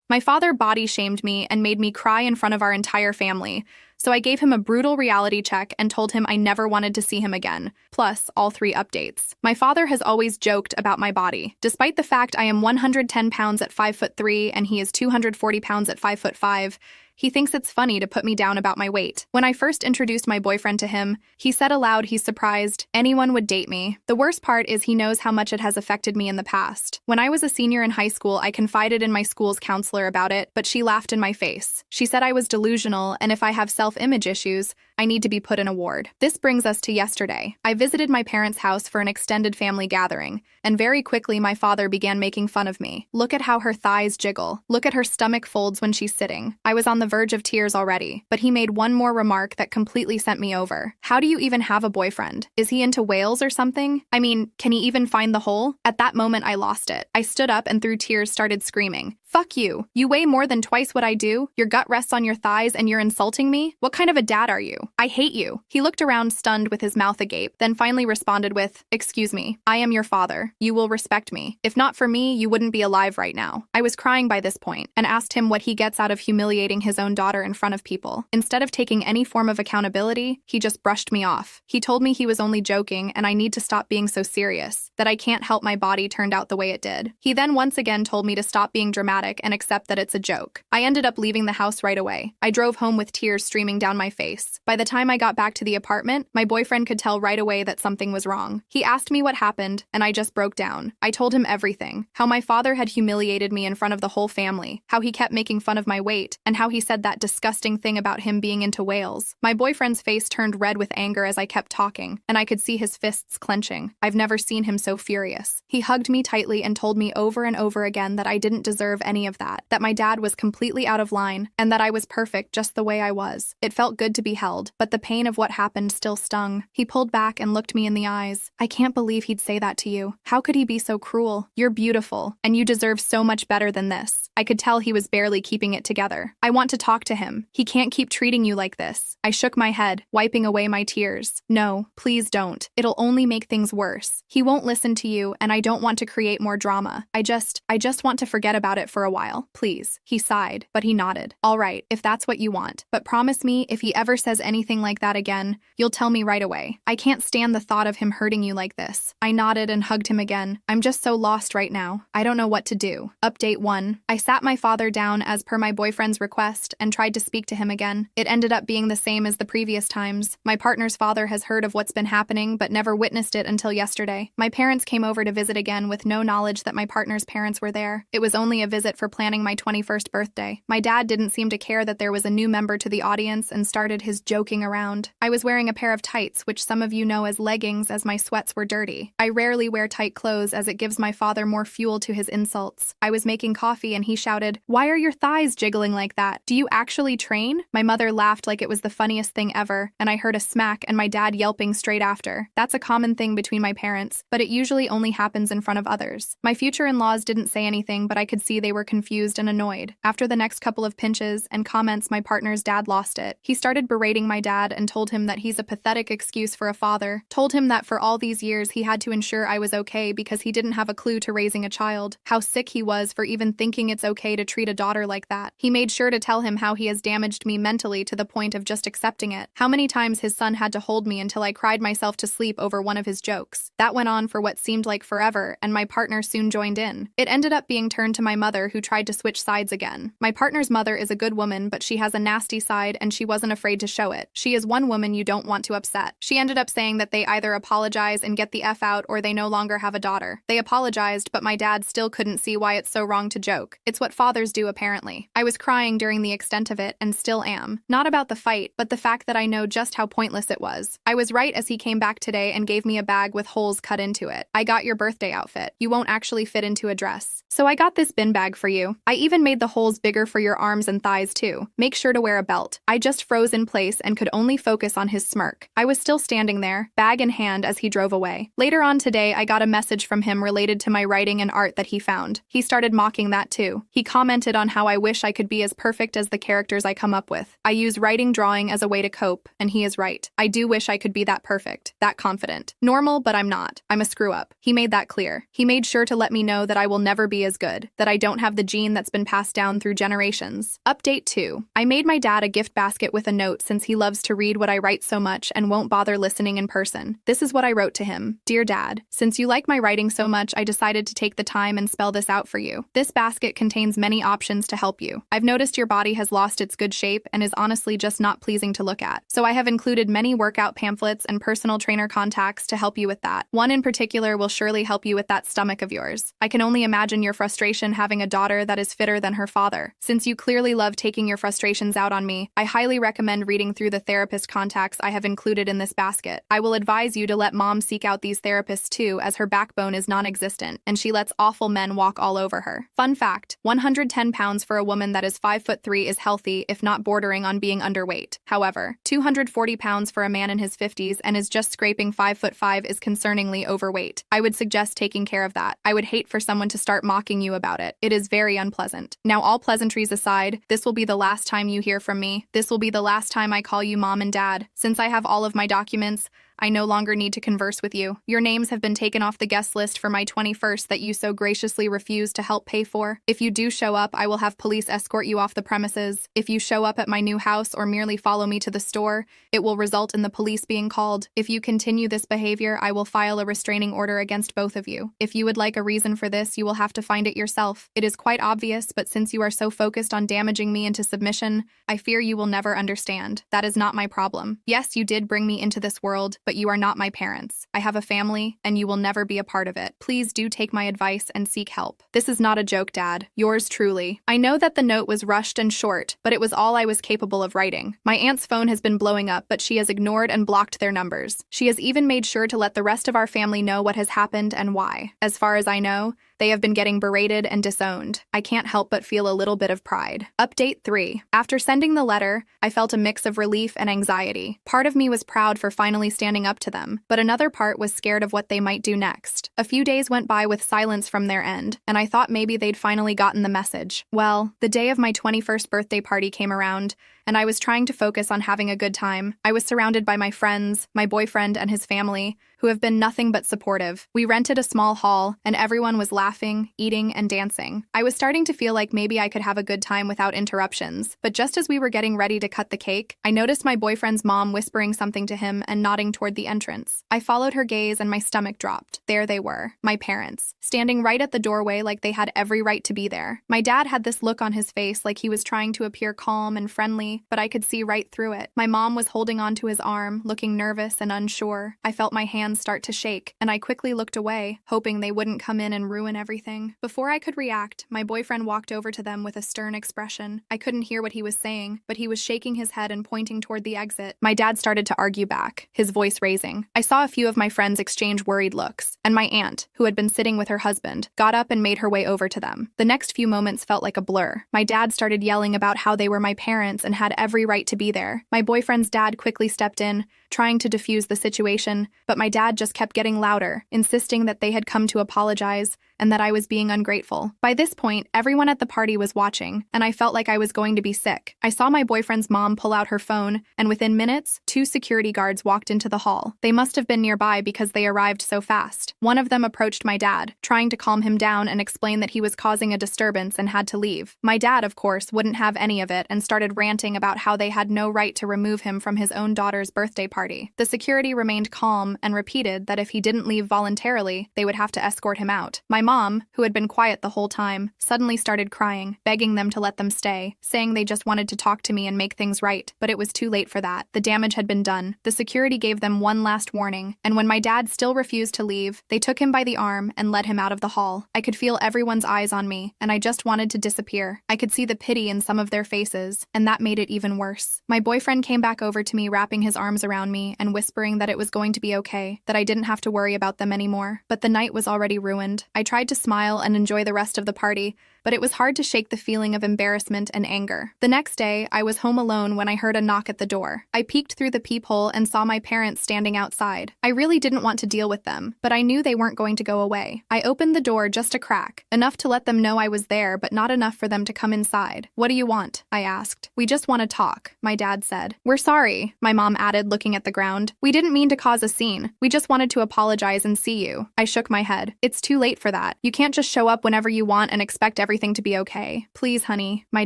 My father body shamed me and made me cry in front of our entire family, so I gave him a brutal reality check and told him I never wanted to see him again, plus all 3 updates. My father has always joked about my body. Despite the fact I am 110 pounds at 5'3" and he is 240 pounds at 5'5", he thinks it's funny to put me down about my weight. When I first introduced my boyfriend to him, he said aloud he's surprised anyone would date me. The worst part is he knows how much it has affected me in the past. When I was a senior in high school, I confided in my school's counselor about it, but she laughed in my face. She said I was delusional, and if I have self-image issues, I need to be put in a ward. This brings us to yesterday. I visited my parents' house for an extended family gathering, and very quickly my father began making fun of me. Look at how her thighs jiggle. Look at her stomach folds when she's sitting. I was on the verge of tears already, but he made one more remark that completely sent me over. How do you even have a boyfriend? Is he into whales or something? I mean, can he even find the hole? At that moment, I lost it. I stood up and through tears started screaming. Fuck you. You weigh more than twice what I do. Your gut rests on your thighs and you're insulting me? What kind of a dad are you? I hate you. He looked around stunned with his mouth agape, then finally responded with, excuse me, I am your father. You will respect me. If not for me, you wouldn't be alive right now. I was crying by this point and asked him what he gets out of humiliating his own daughter in front of people. Instead of taking any form of accountability, he just brushed me off. He told me he was only joking and I need to stop being so serious, that I can't help my body turned out the way it did. He then once again told me to stop being dramatic and accept that it's a joke. I ended up leaving the house right away. I drove home with tears streaming down my face. By the time I got back to the apartment, my boyfriend could tell right away that something was wrong. He asked me what happened, and I just broke down. I told him everything. How my father had humiliated me in front of the whole family, how he kept making fun of my weight, and how he said that disgusting thing about him being into whales. My boyfriend's face turned red with anger as I kept talking, and I could see his fists clenching. I've never seen him so furious. He hugged me tightly and told me over and over again that I didn't deserve any of that my dad was completely out of line, and that I was perfect just the way I was. It felt good to be held, but the pain of what happened still stung. He pulled back and looked me in the eyes. I can't believe he'd say that to you. How could he be so cruel? You're beautiful, and you deserve so much better than this. I could tell he was barely keeping it together. I want to talk to him. He can't keep treating you like this. I shook my head, wiping away my tears. No, please don't. It'll only make things worse. He won't listen to you, and I don't want to create more drama. I just want to forget about it for a while. Please. He sighed, but he nodded. All right, if that's what you want. But promise me, if he ever says anything like that again, you'll tell me right away. I can't stand the thought of him hurting you like this. I nodded and hugged him again. I'm just so lost right now. I don't know what to do. Update 1. I sat my father down as per my boyfriend's request and tried to speak to him again. It ended up being the same as the previous times. My partner's father has heard of what's been happening but never witnessed it until yesterday. My parents came over to visit again with no knowledge that my partner's parents were there. It was only a visit for planning my 21st birthday. My dad didn't seem to care that there was a new member to the audience and started his joking around. I was wearing a pair of tights, which some of you know as leggings, as my sweats were dirty. I rarely wear tight clothes as it gives my father more fuel to his insults. I was making coffee and he shouted, "Why are your thighs jiggling like that? Do you actually train?" My mother laughed like it was the funniest thing ever, and I heard a smack and my dad yelping straight after. That's a common thing between my parents, but it usually only happens in front of others. My future in-laws didn't say anything, but I could see they were confused and annoyed. After the next couple of pinches and comments, my partner's dad lost it. He started berating my dad and told him that he's a pathetic excuse for a father. Told him that for all these years he had to ensure I was okay because he didn't have a clue to raising a child. How sick he was for even thinking it's okay to treat a daughter like that. He made sure to tell him how he has damaged me mentally to the point of just accepting it. How many times his son had to hold me until I cried myself to sleep over one of his jokes. That went on for what seemed like forever, and my partner soon joined in. It ended up being turned to my mother, who tried to switch sides again. My partner's mother is a good woman, but she has a nasty side and she wasn't afraid to show it. She is one woman you don't want to upset. She ended up saying that they either apologize and get the F out or they no longer have a daughter. They apologized, but my dad still couldn't see why it's so wrong to joke. It's what fathers do, apparently. I was crying during the extent of it and still am. Not about the fight, but the fact that I know just how pointless it was. I was right as he came back today and gave me a bag with holes cut into it. I got your birthday outfit. You won't actually fit into a dress. So I got this bin bag for you. I even made the holes bigger for your arms and thighs too. Make sure to wear a belt. I just froze in place and could only focus on his smirk. I was still standing there, bag in hand, as he drove away. Later on today, I got a message from him related to my writing and art that he found. He started mocking that too. He commented on how I wish I could be as perfect as the characters I come up with. I use writing drawing as a way to cope, and he is right. I do wish I could be that perfect, that confident. Normal, but I'm not. I'm a screw up. He made that clear. He made sure to let me know that I will never be as good, that I don't have have the gene that's been passed down through generations. Update 2. I made my dad a gift basket with a note since he loves to read what I write so much and won't bother listening in person. This is what I wrote to him. Dear Dad, since you like my writing so much, I decided to take the time and spell this out for you. This basket contains many options to help you. I've noticed your body has lost its good shape and is honestly just not pleasing to look at. So I have included many workout pamphlets and personal trainer contacts to help you with that. One in particular will surely help you with that stomach of yours. I can only imagine your frustration having a daughter that is fitter than her father. Since you clearly love taking your frustrations out on me, I highly recommend reading through the therapist contacts I have included in this basket. I will advise you to let Mom seek out these therapists too, as her backbone is non-existent, and she lets awful men walk all over her. Fun fact, 110 pounds for a woman that is 5'3" is healthy, if not bordering on being underweight. However, 240 pounds for a man in his 50s and is just scraping 5'5" is concerningly overweight. I would suggest taking care of that. I would hate for someone to start mocking you about it. It is very unpleasant. Now, all pleasantries aside, this will be the last time you hear from me. This will be the last time I call you Mom and Dad. Since I have all of my documents, I no longer need to converse with you. Your names have been taken off the guest list for my 21st that you so graciously refused to help pay for. If you do show up, I will have police escort you off the premises. If you show up at my new house or merely follow me to the store, it will result in the police being called. If you continue this behavior, I will file a restraining order against both of you. If you would like a reason for this, you will have to find it yourself. It is quite obvious, but since you are so focused on damaging me into submission, I fear you will never understand. That is not my problem. Yes, you did bring me into this world, but you are not my parents. I have a family, and you will never be a part of it. Please do take my advice and seek help. This is not a joke, Dad. Yours truly. I know that the note was rushed and short, but it was all I was capable of writing. My aunt's phone has been blowing up, but she has ignored and blocked their numbers. She has even made sure to let the rest of our family know what has happened and why. As far as I know, they have been getting berated and disowned. I can't help but feel a little bit of pride. Update 3. After sending the letter, I felt a mix of relief and anxiety. Part of me was proud for finally standing up to them, but another part was scared of what they might do next. A few days went by with silence from their end, and I thought maybe they'd finally gotten the message. Well, the day of my 21st birthday party came around, and I was trying to focus on having a good time. I was surrounded by my friends, my boyfriend and his family, who have been nothing but supportive. We rented a small hall, and everyone was laughing, eating, and dancing. I was starting to feel like maybe I could have a good time without interruptions, but just as we were getting ready to cut the cake, I noticed my boyfriend's mom whispering something to him and nodding toward the entrance. I followed her gaze and my stomach dropped. There they were, my parents, standing right at the doorway like they had every right to be there. My dad had this look on his face like he was trying to appear calm and friendly, but I could see right through it. My mom was holding onto his arm, looking nervous and unsure. I felt my hands start to shake, and I quickly looked away, hoping they wouldn't come in and ruin everything. Before I could react, my boyfriend walked over to them with a stern expression. I couldn't hear what he was saying, but he was shaking his head and pointing toward the exit. My dad started to argue back, his voice raising. I saw a few of my friends exchange worried looks, and my aunt, who had been sitting with her husband, got up and made her way over to them. The next few moments felt like a blur. My dad started yelling about how they were my parents and had every right to be there. My boyfriend's dad quickly stepped in, trying to defuse the situation, but my dad just kept getting louder, insisting that they had come to apologize and that I was being ungrateful. By this point, everyone at the party was watching, and I felt like I was going to be sick. I saw my boyfriend's mom pull out her phone, and within minutes, 2 security guards walked into the hall. They must have been nearby because they arrived so fast. One of them approached my dad, trying to calm him down and explain that he was causing a disturbance and had to leave. My dad, of course, wouldn't have any of it and started ranting about how they had no right to remove him from his own daughter's birthday party. The security remained calm and repeated that if he didn't leave voluntarily, they would have to escort him out. My mom, who had been quiet the whole time, suddenly started crying, begging them to let them stay, saying they just wanted to talk to me and make things right. But it was too late for that. The damage had been done. The security gave them one last warning, and when my dad still refused to leave, they took him by the arm and led him out of the hall. I could feel everyone's eyes on me, and I just wanted to disappear. I could see the pity in some of their faces, and that made it even worse. My boyfriend came back over to me, wrapping his arms around me and whispering that it was going to be okay, that I didn't have to worry about them anymore. But the night was already ruined. I tried to smile and enjoy the rest of the party, but it was hard to shake the feeling of embarrassment and anger. The next day, I was home alone when I heard a knock at the door. I peeked through the peephole and saw my parents standing outside. I really didn't want to deal with them, but I knew they weren't going to go away. I opened the door just a crack, enough to let them know I was there, but not enough for them to come inside. "What do you want?" I asked. "We just want to talk," my dad said. "We're sorry," my mom added, looking at the ground. "We didn't mean to cause a scene. We just wanted to apologize and see you." I shook my head. "It's too late for that. that. You can't just show up whenever you want and expect everything to be okay. Please, honey, my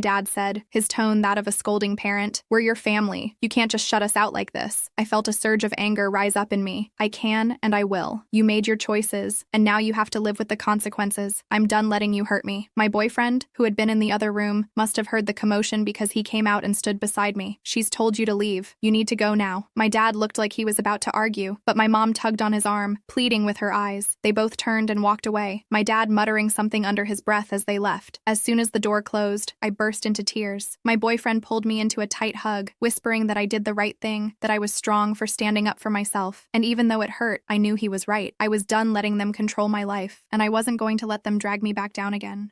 dad said, his tone that of a scolding parent. We're your family. You can't just shut us out like this. I felt a surge of anger rise up in me. I can and I will. You made your choices, and now you have to live with the consequences. I'm done letting you hurt me. My boyfriend, who had been in the other room, must have heard the commotion because he came out and stood beside me. She's told you to leave. You need to go now. My dad looked like he was about to argue, but my mom tugged on his arm, pleading with her eyes. They both turned and walked away, my dad muttering something under his breath as they left. As soon as the door closed, I burst into tears. My boyfriend pulled me into a tight hug, whispering that I did the right thing, that I was strong for standing up for myself. And even though it hurt, I knew he was right. I was done letting them control my life, and I wasn't going to let them drag me back down again.